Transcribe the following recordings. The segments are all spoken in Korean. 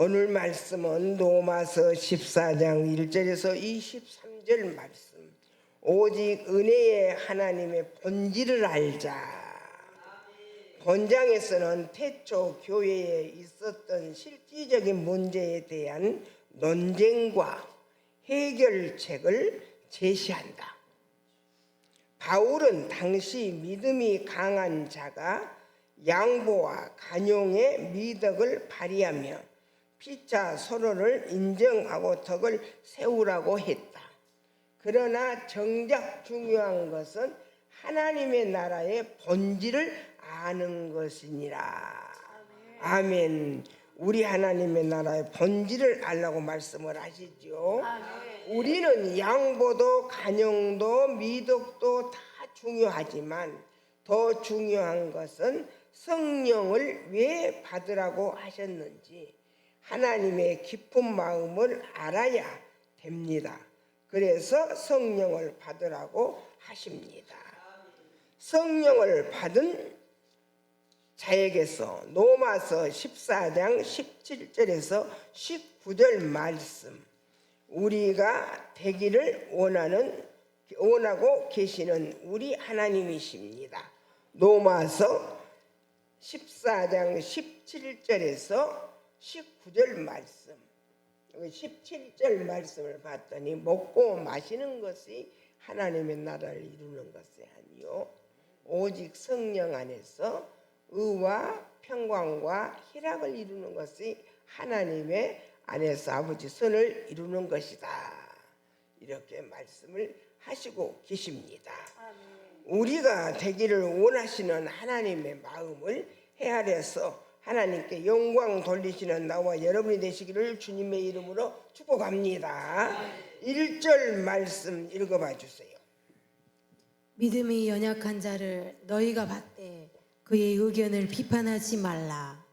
오늘 말씀은 로마서 14장 1절에서 23절 말씀. 오직 은혜의 하나님의 본질을 알자. 본장에서는 태초 교회에 있었던 실질적인 문제에 대한 논쟁과 해결책을 제시한다. 바울은 당시 믿음이 강한 자가 양보와 간용의 미덕을 발휘하며 피차 서로를 인정하고 덕을 세우라고 했다. 그러나 정작 중요한 것은 하나님의 나라의 본질을 아는 것이니라. 아멘. 우리 하나님의 나라의 본질을 알라고 말씀을 하시죠. 우리는 양보도 간용도 미덕도 다 중요하지만 더 중요한 것은 성령을 왜 받으라고 하셨는지 하나님의 깊은 마음을 알아야 됩니다. 그래서 성령을 받으라고 하십니다. 성령을 받은 자에게서 로마서 14장 17절에서 19절 말씀, 우리가 되기를 원하고 계시는 우리 하나님이십니다. 로마서 14장 17절에서 19절 말씀. 17절 말씀을 봤더니 먹고 마시는 것이 하나님의 나라를 이루는 것이 아니요 오직 성령 안에서 의와 평강과 희락을 이루는 것이 하나님의 안에서 아버지 선을 이루는 것이다. 이렇게 말씀을 하시고 계십니다. 우리가 되기를 원하시는 하나님의 마음을 헤아려서 하나님께 영광 돌리시는 나와 여러분이 되시기를 주님의 이름으로 축복합니다. 1절 말씀 읽어봐 주세요. 믿음이 연약한 자를 너희가 받되 그의 의견을 비판하지 말라.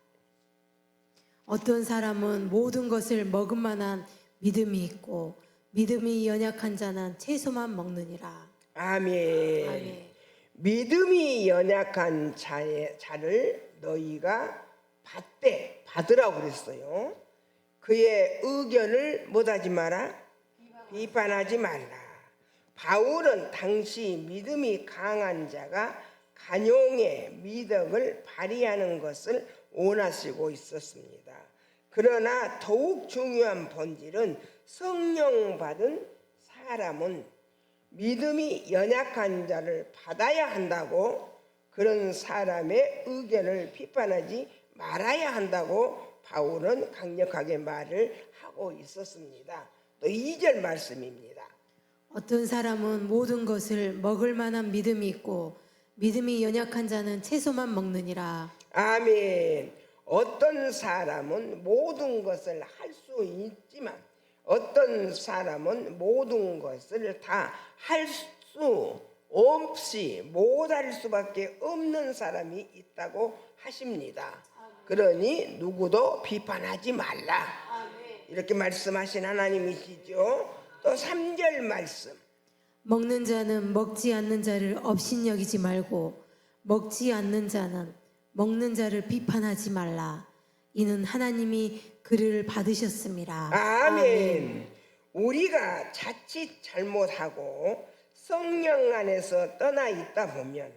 어떤 사람은 모든 것을 먹을 만한 믿음이 있고 믿음이 연약한 자는 채소만 먹느니라. 아멘. 아멘. 믿음이 연약한 자를 너희가 받으라고 그랬어요. 그의 의견을 못하지 마라, 비판하지 말라. 바울은 당시 믿음이 강한 자가 간용의 미덕을 발휘하는 것을 원하시고 있었습니다. 그러나 더욱 중요한 본질은 성령 받은 사람은 믿음이 연약한 자를 받아야 한다고, 그런 사람의 의견을 비판하지 말아야 한다고 바울은 강력하게 말을 하고 있었습니다. 또 2절 말씀입니다. 어떤 사람은 모든 것을 먹을 만한 믿음이 있고 믿음이 연약한 자는 채소만 먹느니라. 아멘. 어떤 사람은 모든 것을 할 수 있지만 어떤 사람은 모든 것을 다 할 수 없이 못할 수밖에 없는 사람이 있다고 하십니다. 그러니 누구도 비판하지 말라. 이렇게 말씀하신 하나님이시죠. 또 3절 말씀. 먹는 자는 먹지 않는 자를 업신여기지 말고 먹지 않는 자는 먹는 자를 비판하지 말라. 이는 하나님이 그를 받으셨음이라. 아멘. 우리가 자칫 잘못하고 성령 안에서 떠나 있다 보면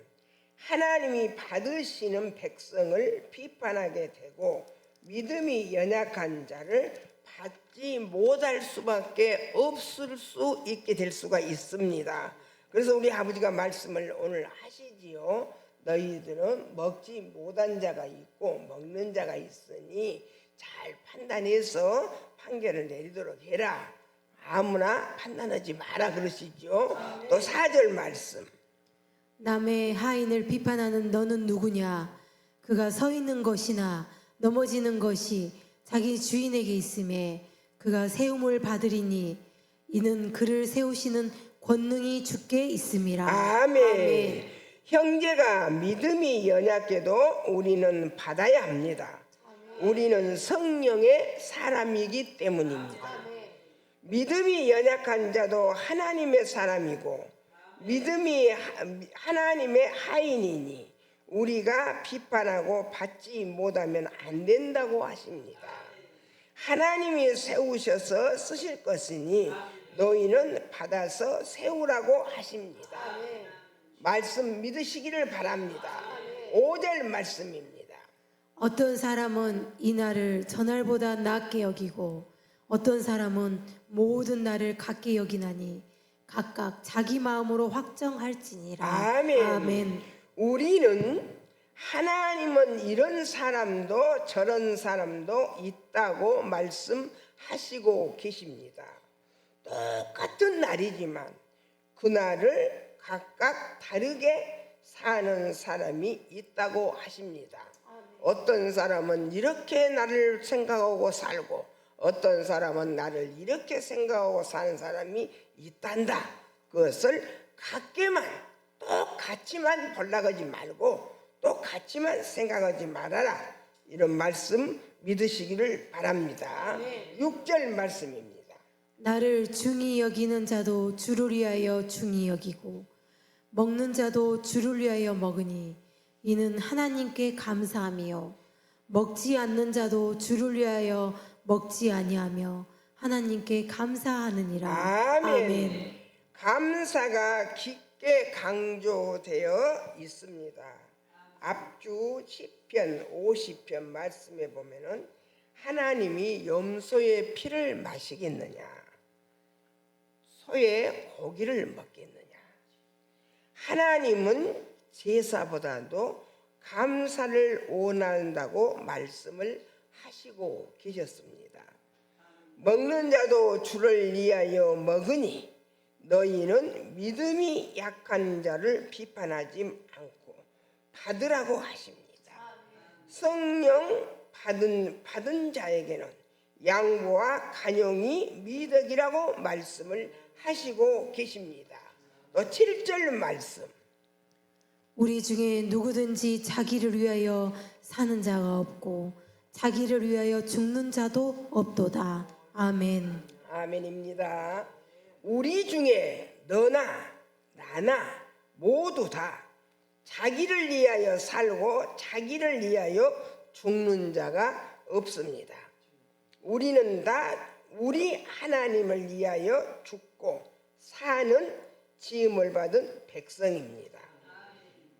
하나님이 받으시는 백성을 비판하게 되고 믿음이 연약한 자를 받지 못할 수밖에 없을 수 있게 될 수가 있습니다. 그래서 우리 아버지가 말씀을 오늘 하시지요. 너희들은 먹지 못한 자가 있고 먹는 자가 있으니 잘 판단해서 판결을 내리도록 해라. 아무나 판단하지 마라 그러시죠. 또 4절 말씀. 남의 하인을 비판하는 너는 누구냐? 그가 서 있는 것이나 넘어지는 것이 자기 주인에게 있음에 그가 세움을 받으리니 이는 그를 세우시는 권능이 주께 있음이라. 아멘. 아멘. 형제가 믿음이 연약해도 우리는 받아야 합니다. 우리는 성령의 사람이기 때문입니다. 믿음이 연약한 자도 하나님의 사람이고 믿음이 하나님의 하인이니 우리가 비판하고 받지 못하면 안 된다고 하십니다. 하나님이 세우셔서 쓰실 것이니 너희는 받아서 세우라고 하십니다. 말씀 믿으시기를 바랍니다. 5절 말씀입니다. 어떤 사람은 이 날을 저날보다 낮게 여기고 어떤 사람은 모든 날을 같게 여기나니 각각 자기 마음으로 확정할지니라. 아멘. 아멘. 우리는 하나님은 이런 사람도 저런 사람도 있다고 말씀하시고 계십니다. 똑같은 날이지만 그날을 각각 다르게 사는 사람이 있다고 하십니다. 어떤 사람은 이렇게 나를 생각하고 살고 어떤 사람은 나를 이렇게 생각하고 사는 사람이 있단다. 그것을 같게만 똑같이만 보려고 말고 똑같이만 생각하지 말아라. 이런 말씀 믿으시기를 바랍니다. 6절 말씀입니다. 나를 중히 여기는 자도 주를 위하여 중히 여기고 먹는 자도 주를 위하여 먹으니 이는 하나님께 감사함이요 먹지 않는 자도 주를 위하여 먹지 아니하며 하나님께 감사하느니라. 아멘. 감사가 깊게 강조되어 있습니다. 앞주 시편 50편 말씀에 보면은 하나님이 염소의 피를 마시겠느냐, 소의 고기를 먹겠느냐. 하나님은 제사보다도 감사를 원한다고 말씀을 하시고 계셨습니다. 먹는 자도 주를 위하여 먹으니 너희는 믿음이 약한 자를 비판하지 않고 받으라고 하십니다. 성령 받은 자에게는 양보와 간용이 미덕이라고 말씀을 하시고 계십니다. 또 7절 말씀. 우리 중에 누구든지 자기를 위하여 사는 자가 없고 자기를 위하여 죽는 자도 없도다. 아멘. 아멘입니다. 우리 중에 너나 나나 모두 다 자기를 위하여 살고 자기를 위하여 죽는 자가 없습니다. 우리는 다 우리 하나님을 위하여 죽고 사는 지음을 받은 백성입니다.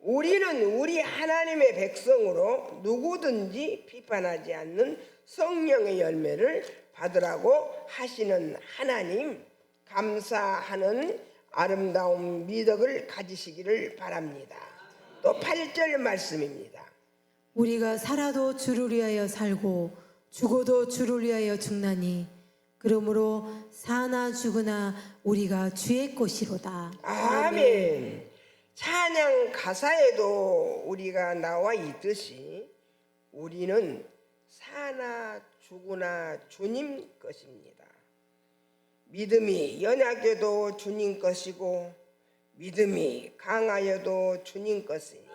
우리는 우리 하나님의 백성으로 누구든지 비판하지 않는 성령의 열매를 받으라고 하시는 하나님, 감사하는 아름다운 미덕을 가지시기를 바랍니다. 또 8절 말씀입니다. 우리가 살아도 주를 위하여 살고 죽어도 주를 위하여 죽나니 그러므로 사나 죽으나 우리가 주의 것이로다. 아멘. 찬양 가사에도 우리가 나와 있듯이 우리는 사나 죽으나 주님 것입니다. 믿음이 연약해도 주님 것이고 믿음이 강하여도 주님 것이니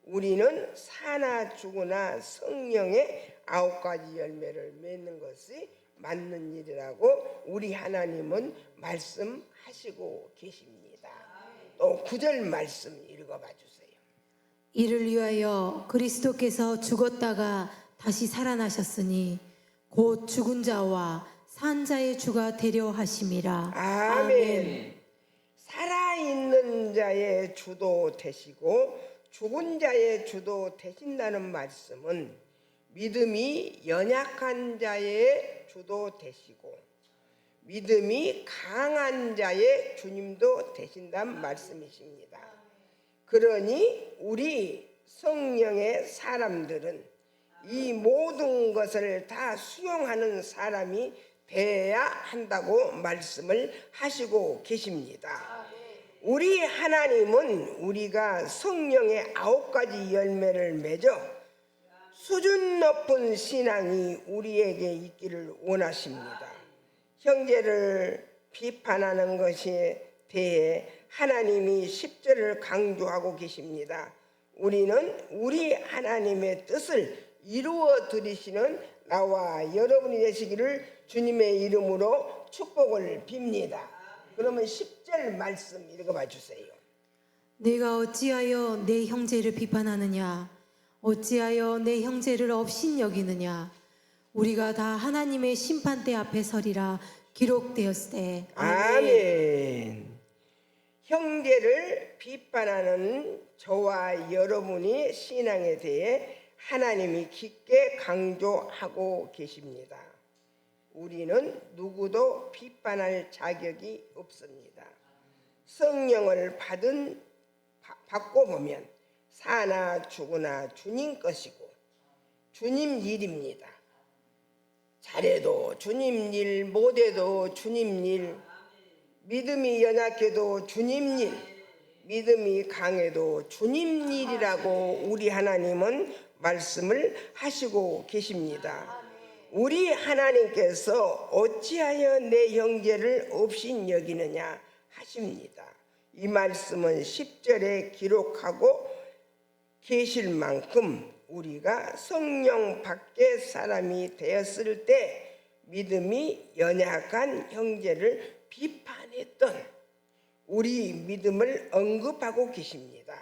우리는 사나 죽으나 성령의 9가지 열매를 맺는 것이 맞는 일이라고 우리 하나님은 말씀하시고 계십니다. 또 9절 말씀 읽어봐 주세요. 이를 위하여 그리스도께서 죽었다가 다시 살아나셨으니 곧 죽은 자와 산 자의 주가 되려 하심이라. 아멘. 살아있는 자의 주도 되시고 죽은 자의 주도 되신다는 말씀은 믿음이 연약한 자의 주도 되시고 믿음이 강한 자의 주님도 되신다는 말씀이십니다. 그러니 우리 성령의 사람들은 이 모든 것을 다 수용하는 사람이 되어야 한다고 말씀을 하시고 계십니다. 우리 하나님은 우리가 성령의 9가지 열매를 맺어 수준 높은 신앙이 우리에게 있기를 원하십니다. 형제를 비판하는 것에 대해 하나님이 10절을 강조하고 계십니다. 우리는 우리 하나님의 뜻을 이루어 드리시는 나와 여러분이 되시기를 주님의 이름으로 축복을 빕니다. 그러면 10절 말씀 읽어봐 주세요. 내가 어찌하여 내 형제를 비판하느냐 어찌하여 내 형제를 업신 여기느냐 우리가 다 하나님의 심판대 앞에 서리라 기록되었으되. 아멘. 형제를 비판하는 저와 여러분이 신앙에 대해 하나님이 깊게 강조하고 계십니다. 우리는 누구도 비판할 자격이 없습니다. 성령을 받고 보면 사나 죽으나 주님 것이고 주님 일입니다. 잘해도 주님 일, 못해도 주님 일, 믿음이 연약해도 주님 일, 믿음이 강해도 주님 일이라고 우리 하나님은 말씀을 하시고 계십니다. 우리 하나님께서 어찌하여 내 형제를 없인 여기느냐 하십니다. 이 말씀은 10절에 기록하고 계실 만큼 우리가 성령 밖의 사람이 되었을 때 믿음이 연약한 형제를 비판했던 우리 믿음을 언급하고 계십니다.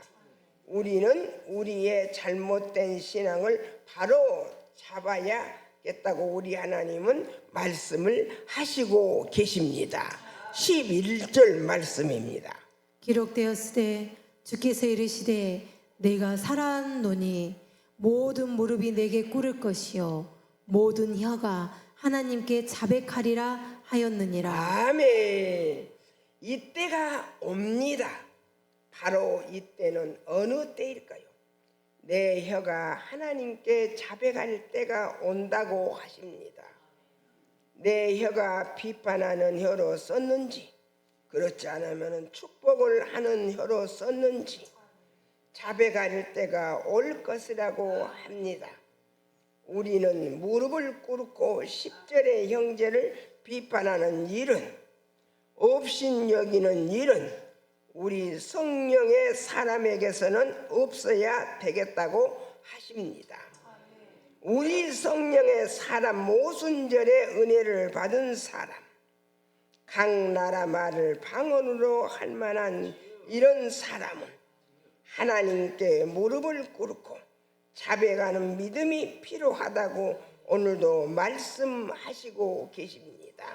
우리는 우리의 잘못된 신앙을 바로 잡아야겠다고 우리 하나님은 말씀을 하시고 계십니다. 11절 말씀입니다. 기록되었으되 주께서 이르시되 내가 살았노니 모든 무릎이 내게 꿇을 것이요 모든 혀가 하나님께 자백하리라 하였느니라. 아멘. 이때가 옵니다. 바로 이때는 어느 때일까요? 내 혀가 하나님께 자백할 때가 온다고 하십니다. 내 혀가 비판하는 혀로 썼는지, 그렇지 않으면 축복을 하는 혀로 썼는지 자백할 때가 올 것이라고 합니다. 우리는 무릎을 꿇고 10절의 형제를 비판하는 일은, 없인 여기는 일은 우리 성령의 사람에게서는 없어야 되겠다고 하십니다. 우리 성령의 사람, 모순절의 은혜를 받은 사람, 각 나라 말을 방언으로 할 만한 이런 사람은 하나님께 무릎을 꿇고 자백하는 믿음이 필요하다고 오늘도 말씀하시고 계십니다.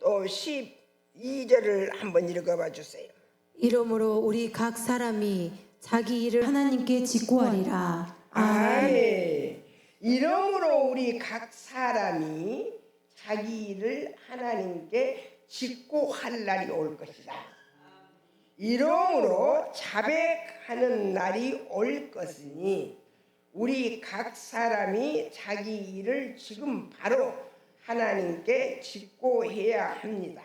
또 12절을 한번 읽어봐 주세요. 이러므로 우리 각 사람이 자기 일을 하나님께 직구하리라. 아멘. 이러므로 우리 각 사람이 자기 일을 하나님께 직구할 날이 올 것이다. 이러므로 자백하는 날이 올 것이니 우리 각 사람이 자기 일을 지금 바로 하나님께 직구해야 합니다.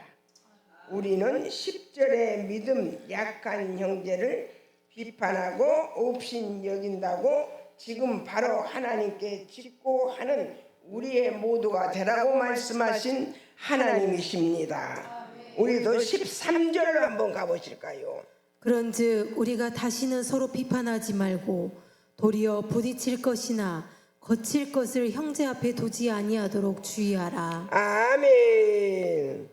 우리는 10절의 믿음 약한 형제를 비판하고 없인 여긴다고 지금 바로 하나님께 직구하는 우리의 모두가 되라고 말씀하신 하나님이십니다. 우리도 13절로 한번 가보실까요? 그런즉 우리가 다시는 서로 비판하지 말고 도리어 부딪힐 것이나 거칠 것을 형제 앞에 두지 아니하도록 주의하라. 아멘.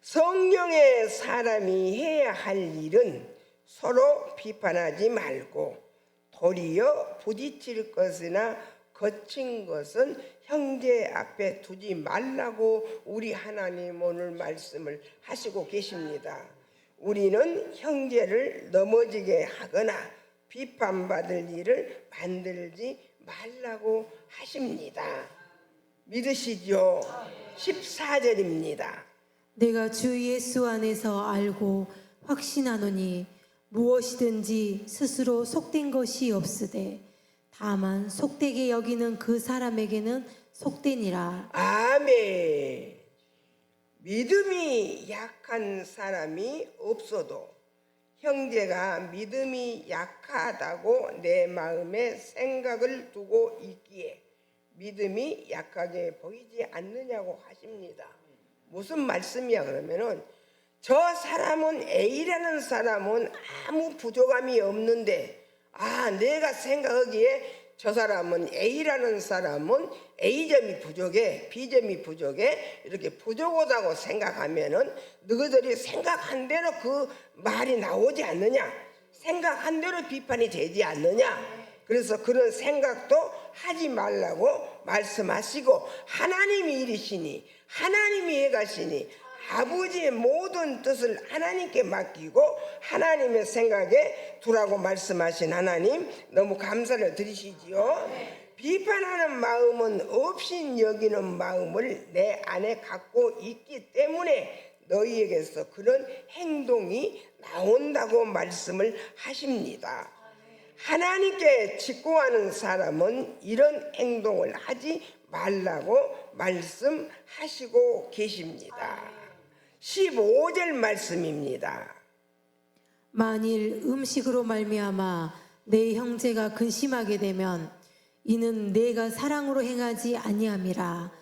성령의 사람이 해야 할 일은 서로 비판하지 말고 도리어 부딪힐 것이나 거친 것은 형제 앞에 두지 말라고 우리 하나님 오늘 말씀을 하시고 계십니다. 우리는 형제를 넘어지게 하거나 비판받을 일을 만들지 말라고 하십니다. 믿으시죠? 14절입니다. 내가 주 예수 안에서 알고 확신하노니 무엇이든지 스스로 속된 것이 없으되 다만 속되게 여기는 그 사람에게는 속되니라. 아멘. 믿음이 약한 사람이 없어도 형제가 믿음이 약하다고 내 마음에 생각을 두고 있기에 믿음이 약하게 보이지 않느냐고 하십니다. 무슨 말씀이야 그러면은 저 사람은 A라는 사람은 아무 부족함이 없는데 내가 생각하기에 저 사람은 A라는 사람은 A점이 부족해, B점이 부족해 이렇게 부족하다고 생각하면은 너희들이 생각한 대로 그 말이 나오지 않느냐, 생각한 대로 비판이 되지 않느냐. 그래서 그런 생각도 하지 말라고 말씀하시고 하나님이 이르시니 하나님이 해가시니 아버지의 모든 뜻을 하나님께 맡기고 하나님의 생각에 두라고 말씀하신 하나님 너무 감사를 드리시지요. 비판하는 마음은 없인 여기는 마음을 내 안에 갖고 있기 때문에 너희에게서 그런 행동이 나온다고 말씀을 하십니다. 하나님께 직고하는 사람은 이런 행동을 하지 말라고 말씀하시고 계십니다. 15절 말씀입니다. 만일 음식으로 말미암아 내 형제가 근심하게 되면 이는 내가 사랑으로 행하지 아니함이라.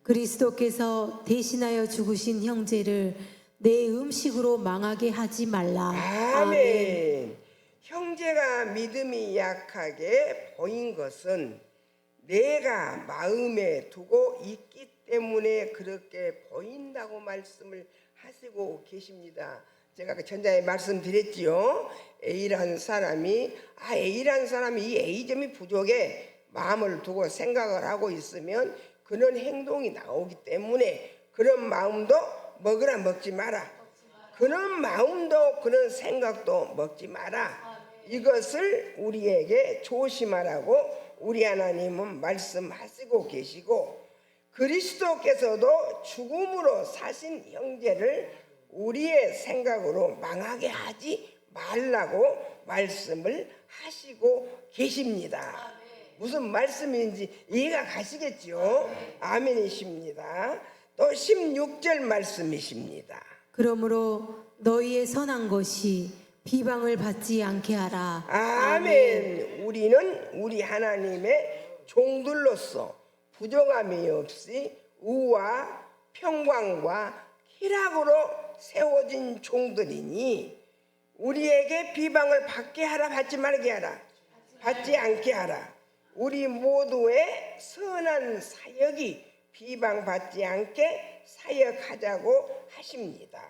그리스도께서 대신하여 죽으신 형제를 내 음식으로 망하게 하지 말라. 아멘. 형제가 믿음이 약하게 보인 것은 내가 마음에 두고 있기 때문에 그렇게 보인다고 말씀을 하시고 계십니다. 제가 전자에 말씀드렸지요. A라는 사람이 이 A점이 부족해 마음을 두고 생각을 하고 있으면 그런 행동이 나오기 때문에 그런 마음도 먹으라 먹지 마라. 그런 마음도 그런 생각도 먹지 마라. 이것을 우리에게 조심하라고 우리 하나님은 말씀하시고 계시고 그리스도께서도 죽음으로 사신 형제를 우리의 생각으로 망하게 하지 말라고 말씀을 하시고 계십니다. 무슨 말씀인지 이해가 가시겠죠? 아멘이십니다. 또 16절 말씀이십니다. 그러므로 너희의 선한 것이 비방을 받지 않게 하라. 아멘. 우리는 우리 하나님의 종들로서 부정함이 없이 의와 평강과 희락으로 세워진 종들이니 우리에게 비방을 받게 하라, 받지 말게 하라, 받지 않게 하라. 우리 모두의 선한 사역이 비방받지 않게 사역하자고 하십니다.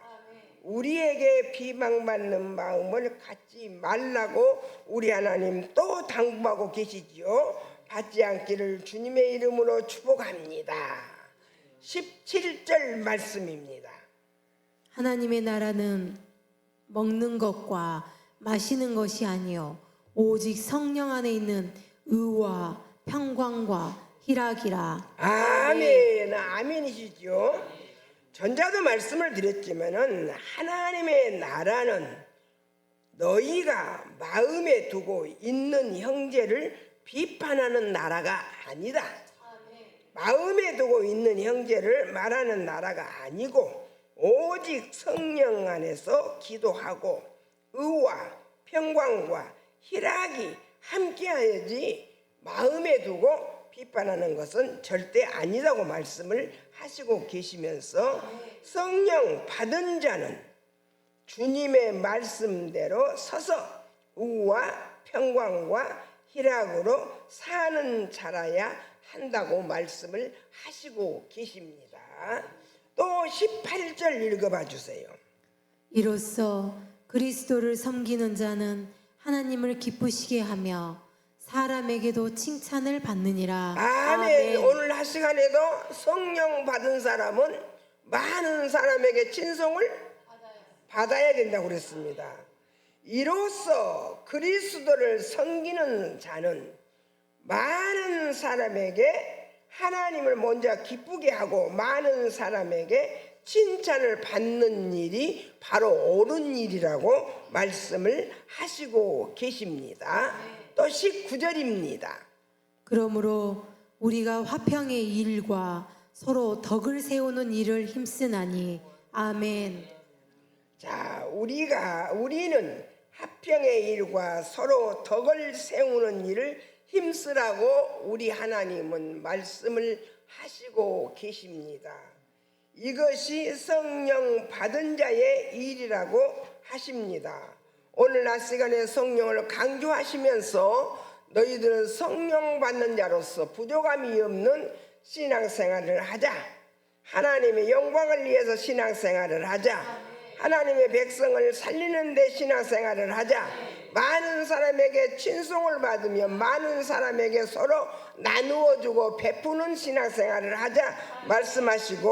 우리에게 비방받는 마음을 갖지 말라고 우리 하나님 또 당부하고 계시지요. 받지 않기를 주님의 이름으로 축복합니다. 17절 말씀입니다. 하나님의 나라는 먹는 것과 마시는 것이 아니요 오직 성령 안에 있는 의와 평강과 희락이라. 아멘. 아멘이시죠. 전자도 말씀을 드렸지만은 하나님의 나라는 너희가 마음에 두고 있는 형제를 비판하는 나라가 아니다. 마음에 두고 있는 형제를 말하는 나라가 아니고 오직 성령 안에서 기도하고 의와 평강과 희락이 함께하여야지 마음에 두고 비판하는 것은 절대 아니라고 말씀을 하시고 계시면서 성령 받은 자는 주님의 말씀대로 서서 의와 평강과 희락으로 사는 자라야 한다고 말씀을 하시고 계십니다. 또 18절 읽어봐 주세요. 이로써 그리스도를 섬기는 자는 하나님을 기쁘시게 하며 사람에게도 칭찬을 받느니라. 아멘. 오늘 한 시간에도 성령 받은 사람은 많은 사람에게 친송을 받아야 된다고 그랬습니다. 이로써 그리스도를 섬기는 자는 많은 사람에게 하나님을 먼저 기쁘게 하고 많은 사람에게 칭찬을 받는 일이 바로 옳은 일이라고 말씀을 하시고 계십니다. 또 19절입니다. 그러므로 우리가 화평의 일과 서로 덕을 세우는 일을 힘쓰나니. 아멘. 자, 우리는 화평의 일과 서로 덕을 세우는 일을 힘쓰라고 우리 하나님은 말씀을 하시고 계십니다. 이것이 성령 받은 자의 일이라고 하십니다. 오늘 낮 시간에 성령을 강조하시면서 너희들은 성령 받는 자로서 부족함이 없는 신앙생활을 하자. 하나님의 영광을 위해서 신앙생활을 하자. 하나님의 백성을 살리는 데 신앙생활을 하자. 많은 사람에게 친송을 받으며 많은 사람에게 서로 나누어주고 베푸는 신앙생활을 하자 말씀하시고,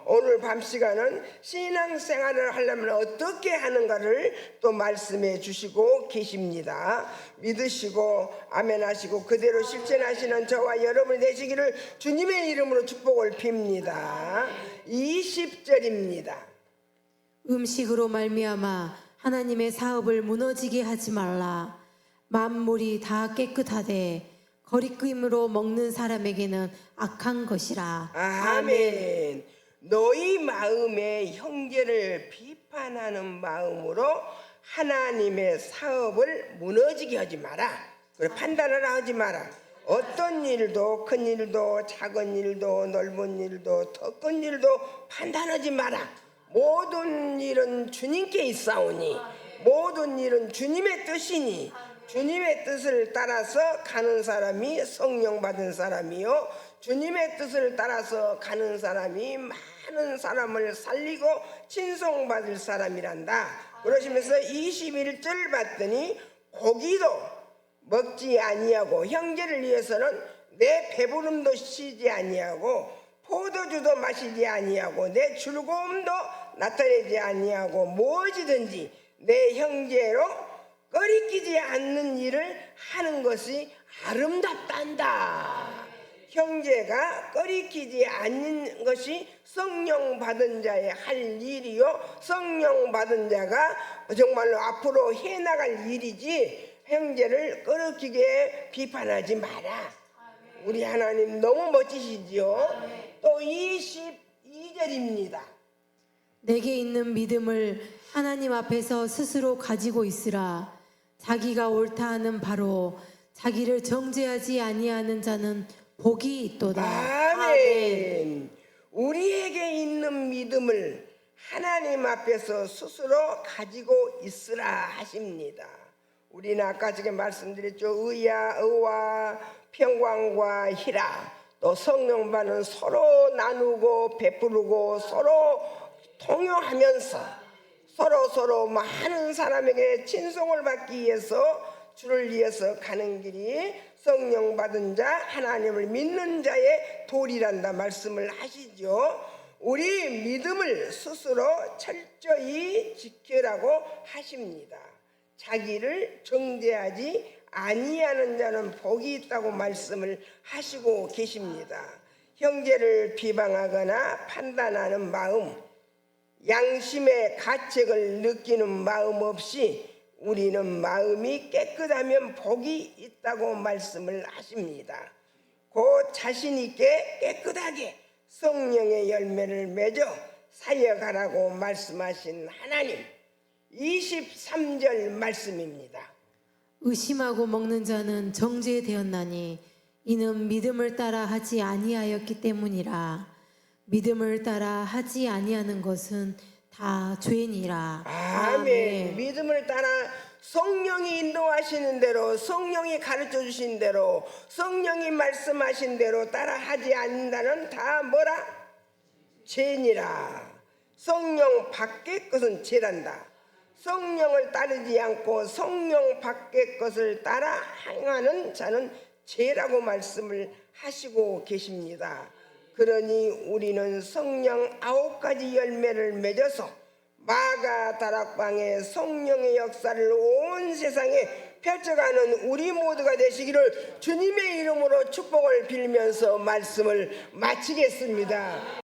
오늘 밤 시간은 신앙생활을 하려면 어떻게 하는가를 또 말씀해 주시고 계십니다. 믿으시고 아멘 하시고 그대로 실천하시는 저와 여러분이 되시기를 주님의 이름으로 축복을 빕니다. 20절입니다. 음식으로 말미암아 하나님의 사업을 무너지게 하지 말라. 만물이 다 깨끗하되 거리낌으로 먹는 사람에게는 악한 것이라. 아멘. 너희 마음에 형제를 비판하는 마음으로 하나님의 사업을 무너지게 하지 마라. 그래, 판단을 하지 마라. 어떤 일도, 큰 일도, 작은 일도, 넓은 일도, 더 큰 일도 판단하지 마라. 모든 일은 주님께 있사오니, 모든 일은 주님의 뜻이니, 주님의 뜻을 따라서 가는 사람이 성령 받은 사람이요, 주님의 뜻을 따라서 가는 사람이 많은 사람을 살리고 친송받을 사람이란다. 그러시면서 21절 봤더니 고기도 먹지 아니하고 형제를 위해서는 내 배부름도 쉬지 아니하고 포도주도 마시지 아니하고 내 즐거움도 나타내지 아니하고 무엇이든지 내 형제로 꺼리끼지 않는 일을 하는 것이 아름답단다. 형제가 꺼리끼지 않는 것이 성령 받은 자의 할 일이요, 성령 받은 자가 정말로 앞으로 해나갈 일이지, 형제를 꺼리끼게 비판하지 마라. 우리 하나님 너무 멋지시지요. 또 22절입니다. 내게 있는 믿음을 하나님 앞에서 스스로 가지고 있으라. 자기가 옳다 하는 바로 자기를 정죄하지 아니하는 자는 복이 있도다. 아멘. 우리에게 있는 믿음을 하나님 앞에서 스스로 가지고 있으라 하십니다. 우리는 아까 전에 말씀드렸죠. 의와 평강과 희락, 또 성령과는 서로 나누고 베푸르고 서로 통용하면서 서로 많은 사람에게 친송을 받기 위해서 주를 위해서 가는 길이 성령 받은 자, 하나님을 믿는 자의 도리란다 말씀을 하시죠. 우리 믿음을 스스로 철저히 지키라고 하십니다. 자기를 정죄하지 아니하는 자는 복이 있다고 말씀을 하시고 계십니다. 형제를 비방하거나 판단하는 마음, 양심의 가책을 느끼는 마음 없이 우리는 마음이 깨끗하면 복이 있다고 말씀을 하십니다. 곧 자신 있게 깨끗하게 성령의 열매를 맺어 사역하라고 말씀하신 하나님, 23절 말씀입니다. 의심하고 먹는 자는 정죄되었나니 이는 믿음을 따라 하지 아니하였기 때문이라. 믿음을 따라 하지 아니하는 것은 다 죄니라. 아멘. 믿음을 따라 성령이 인도하시는 대로, 성령이 가르쳐 주신 대로, 성령이 말씀하신 대로 따라 하지 않는다는 다 뭐라? 죄니라. 성령 밖의 것은 죄란다. 성령을 따르지 않고 성령 밖의 것을 따라 행하는 자는 죄라고 말씀을 하시고 계십니다. 그러니 우리는 성령 9가지 열매를 맺어서 마가 다락방의 성령의 역사를 온 세상에 펼쳐가는 우리 모두가 되시기를 주님의 이름으로 축복을 빌면서 말씀을 마치겠습니다.